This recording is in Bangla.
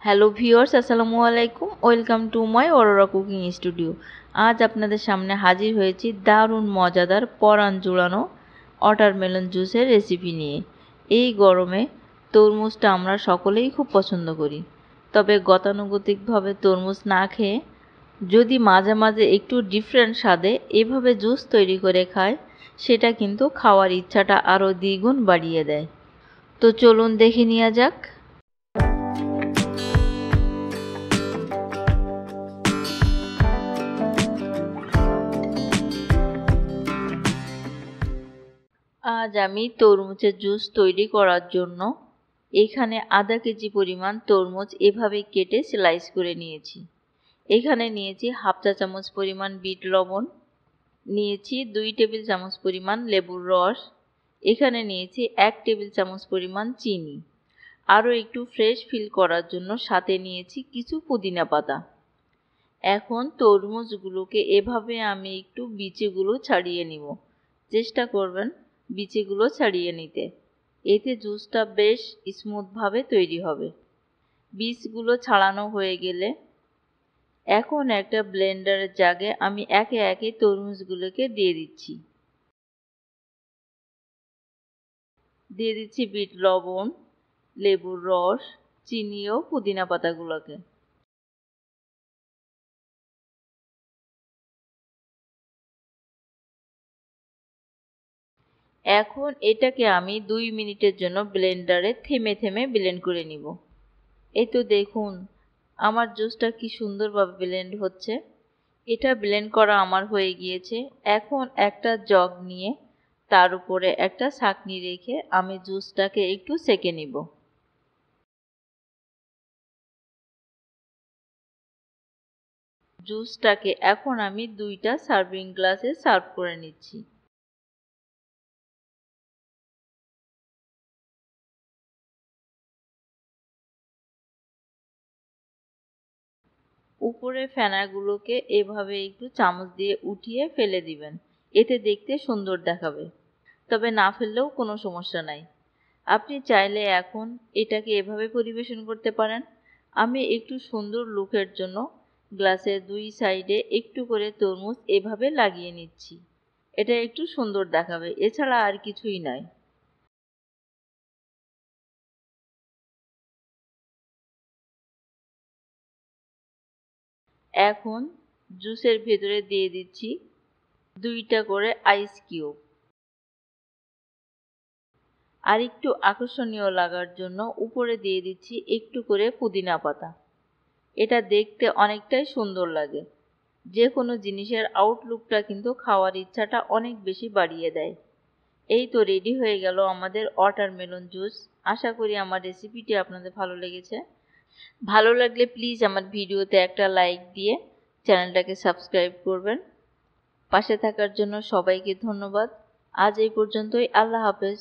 হ্যালো ভিউয়ার্স, আসসালামু আলাইকুম। Welcome to my Aurora cooking studio. আজ আপনাদের সামনে হাজির হয়েছি দারুণ মজাদার পরাণ জুড়ানো ওয়াটারমেলন জুসের রেসিপি নিয়ে। এই গরমে তরমুজটা আমরা সকলেই খুব পছন্দ করি, তবে গতানুগতিকভাবে তরমুজ না খেয়ে যদি মাঝে মাঝে একটু ডিফারেন্ট স্বাদে এভাবে জুস তৈরি করে খায়, সেটা কিন্তু খাওয়ার ইচ্ছাটা আরও দ্বিগুণ বাড়িয়ে দেয়। তো চলুন দেখে নেওয়া যাক। আজ আমি তরমুজের জুস তৈরি করার জন্য এখানে আধা কেজি পরিমাণ তরমুজ এভাবে কেটে স্লাইস করে নিয়েছি। এখানে নিয়েছি হাফ চা চামচ পরিমাণ বিট লবণ, নিয়েছি 2 টেবিল চামচ পরিমাণ লেবুর রস, এখানে নিয়েছি 1 টেবিল চামচ পরিমাণ চিনি। আরও একটু ফ্রেশ ফিল করার জন্য সাথে নিয়েছি কিছু পুদিনা পাতা। এখন তরমুজগুলোকে এভাবে আমি একটু বিচিগুলো ছাড়িয়ে নিব। চেষ্টা করবেন বিচিগুলো ছাড়িয়ে নিতে, এতে জুসটা বেশ স্মুথভাবে তৈরি হবে। বীজগুলো ছাড়ানো হয়ে গেলে এখন একটা ব্লেন্ডারের জাগে আমি একে একে তরমুজগুলোকে দিয়ে দিচ্ছি। দিয়ে দিচ্ছি বিট লবণ, লেবুর রস, চিনি ও পুদিনা পাতাগুলোকে। এখন এটাকে আমি 2 মিনিটের জন্য ব্লেন্ডারে থেমে থেমে ব্লেন্ড করে নিব। এই তো দেখুন আমার জুসটা কি সুন্দরভাবে ব্লেন্ড হচ্ছে। এটা ব্লেন্ড করা আমার হয়ে গিয়েছে। এখন একটা জগ নিয়ে তার উপরে একটা ছাঁকনি রেখে আমি জুসটাকে একটু সেঁকে নিব। জুসটাকে এখন আমি 2টা সার্ভিং গ্লাসে সার্ভ করে নিচ্ছি। উপরে ফেনাগুলোকে এভাবে একটু চামচ দিয়ে উঠিয়ে ফেলে দিবেন, এতে দেখতে সুন্দর দেখাবে। তবে না ফেললেও কোনো সমস্যা নাই। আপনি চাইলে এখন এটাকে এভাবে পরিবেশন করতে পারেন। আমি একটু সুন্দর লুকের জন্য গ্লাসের 2 সাইডে একটু করে তরমুজ এভাবে লাগিয়ে নিচ্ছি। এটা একটু সুন্দর দেখাবে, এছাড়া আর কিছুই নয়। এখন জুসের ভেতরে দিয়ে দিচ্ছি 2টা করে আইস কিউব। আর একটু আকর্ষণীয় লাগার জন্য উপরে দিয়ে দিচ্ছি একটু করে পুদিনা পাতা। এটা দেখতে অনেকটাই সুন্দর লাগে। যে কোনো জিনিসের আউটলুকটা কিন্তু খাওয়ার ইচ্ছাটা অনেক বেশি বাড়িয়ে দেয়। এই তো রেডি হয়ে গেল আমাদের ওয়াটারমেলন জুস। আশা করি আমার রেসিপিটি আপনাদের ভালো লেগেছে। ভালো লাগলে প্লিজ আমার ভিডিওতে একটা লাইক দিয়ে চ্যানেলটাকে সাবস্ক্রাইব করবেন। পাশে থাকার জন্য সবাইকে ধন্যবাদ। আজ এই পর্যন্তই। আল্লাহ হাফেজ।